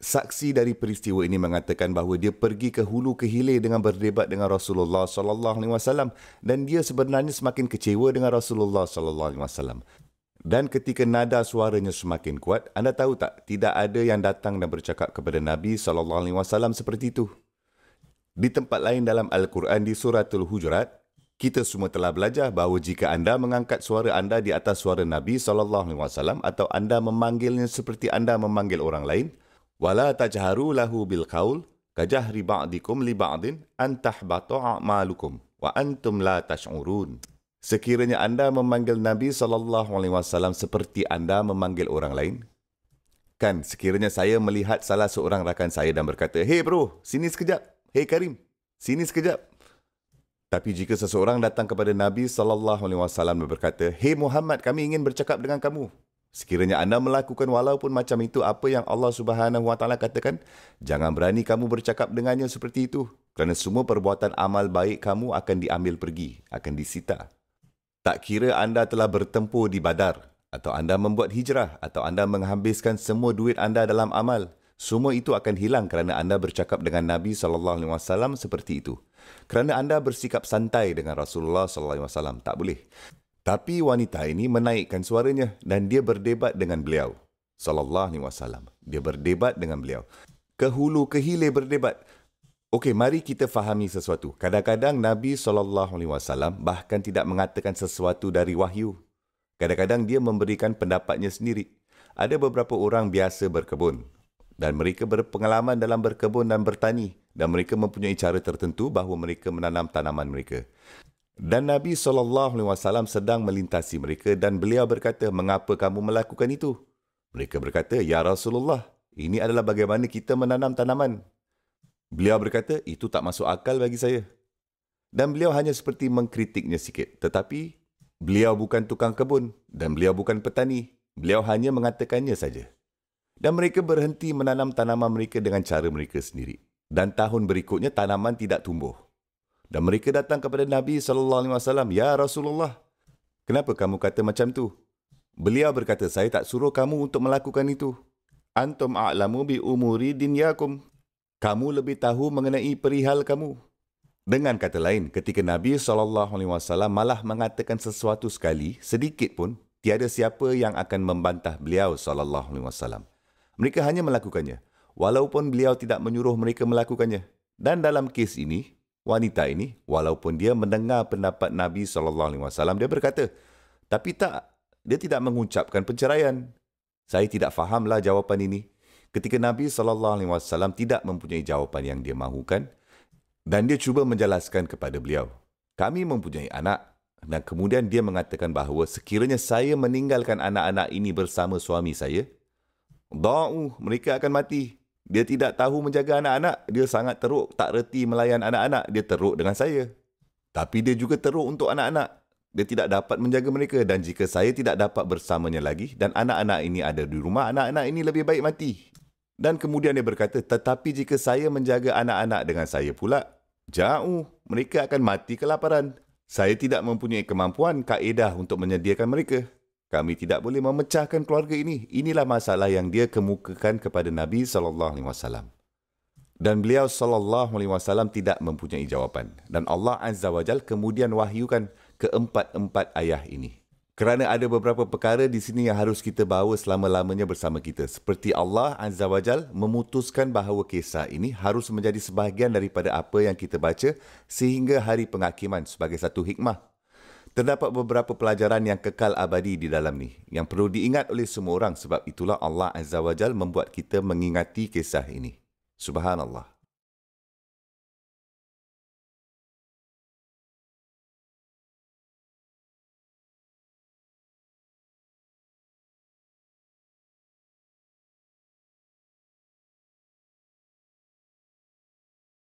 Saksi dari peristiwa ini mengatakan bahawa dia pergi ke hulu ke hilir dengan berdebat dengan Rasulullah sallallahu alaihi wasallam dan dia sebenarnya semakin kecewa dengan Rasulullah sallallahu alaihi wasallam. Dan ketika nada suaranya semakin kuat, anda tahu tak, tidak ada yang datang dan bercakap kepada Nabi sallallahu alaihi wasallam seperti itu. Di tempat lain dalam Al-Quran di Suratul Hujurat, kita semua telah belajar bahawa jika anda mengangkat suara anda di atas suara Nabi sallallahu alaihi wasallam atau anda memanggilnya seperti anda memanggil orang lain, wala tajharu lahu bil qaul kajahri ba'dikum li ba'din an tahbata a'malukum wa antum la tash'urun. Sekiranya anda memanggil Nabi SAW seperti anda memanggil orang lain, kan sekiranya saya melihat salah seorang rakan saya dan berkata, "Hey bro, sini sekejap. Hey Karim, sini sekejap." Tapi jika seseorang datang kepada Nabi SAW dan berkata, "Hey Muhammad, kami ingin bercakap dengan kamu." Sekiranya anda melakukan walaupun macam itu apa yang Allah Subhanahu Wa Taala katakan, jangan berani kamu bercakap dengannya seperti itu, kerana semua perbuatan amal baik kamu akan diambil pergi, akan disita. Tak kira anda telah bertempur di Badar, atau anda membuat hijrah, atau anda menghabiskan semua duit anda dalam amal, semua itu akan hilang kerana anda bercakap dengan Nabi SAW seperti itu. Kerana anda bersikap santai dengan Rasulullah SAW, tak boleh. Tapi wanita ini menaikkan suaranya dan dia berdebat dengan beliau sallallahu alaihi wasallam. Dia berdebat dengan beliau. Ke hulu ke hilir berdebat. Okey, mari kita fahami sesuatu. Kadang-kadang Nabi sallallahu alaihi wasallam bahkan tidak mengatakan sesuatu dari wahyu. Kadang-kadang dia memberikan pendapatnya sendiri. Ada beberapa orang biasa berkebun dan mereka berpengalaman dalam berkebun dan bertani dan mereka mempunyai cara tertentu bahawa mereka menanam tanaman mereka. Dan Nabi SAW sedang melintasi mereka dan beliau berkata, "Mengapa kamu melakukan itu?" Mereka berkata, "Ya Rasulullah, ini adalah bagaimana kita menanam tanaman." Beliau berkata, "Itu tak masuk akal bagi saya." Dan beliau hanya seperti mengkritiknya sikit. Tetapi beliau bukan tukang kebun dan beliau bukan petani. Beliau hanya mengatakannya saja. Dan mereka berhenti menanam tanaman mereka dengan cara mereka sendiri. Dan tahun berikutnya tanaman tidak tumbuh. Dan mereka datang kepada Nabi SAW, "Ya Rasulullah, kenapa kamu kata macam tu?" Beliau berkata, "Saya tak suruh kamu untuk melakukan itu. Antum a'lamu bi umuri dinyakum. Kamu lebih tahu mengenai perihal kamu." Dengan kata lain, ketika Nabi SAW malah mengatakan sesuatu sekali, sedikit pun, tiada siapa yang akan membantah beliau SAW. Mereka hanya melakukannya, walaupun beliau tidak menyuruh mereka melakukannya. Dan dalam kes ini, wanita ini, walaupun dia mendengar pendapat Nabi SAW, dia berkata, tapi tak, dia tidak mengucapkan penceraian. Saya tidak fahamlah jawapan ini. Ketika Nabi SAW tidak mempunyai jawapan yang dia mahukan, dan dia cuba menjelaskan kepada beliau, "Kami mempunyai anak." Dan kemudian dia mengatakan bahawa sekiranya saya meninggalkan anak-anak ini bersama suami saya, mereka akan mati. Dia tidak tahu menjaga anak-anak. Dia sangat teruk, tak reti melayan anak-anak. Dia teruk dengan saya. Tapi dia juga teruk untuk anak-anak. Dia tidak dapat menjaga mereka. Dan jika saya tidak dapat bersamanya lagi, dan anak-anak ini ada di rumah, anak-anak ini lebih baik mati. Dan kemudian dia berkata, tetapi jika saya menjaga anak-anak dengan saya pula, mereka akan mati kelaparan. Saya tidak mempunyai kemampuan kaedah untuk menyediakan mereka. Kami tidak boleh memecahkan keluarga ini. Inilah masalah yang dia kemukakan kepada Nabi SAW. Dan beliau SAW tidak mempunyai jawapan. Dan Allah Azza wa Jal kemudian wahyukan keempat-empat ayah ini. Kerana ada beberapa perkara di sini yang harus kita bawa selama-lamanya bersama kita. Seperti Allah Azza wa Jal memutuskan bahawa kisah ini harus menjadi sebahagian daripada apa yang kita baca sehingga hari penghakiman sebagai satu hikmah. Terdapat beberapa pelajaran yang kekal abadi di dalam ni yang perlu diingat oleh semua orang, sebab itulah Allah Azza wa Jal membuat kita mengingati kisah ini. Subhanallah.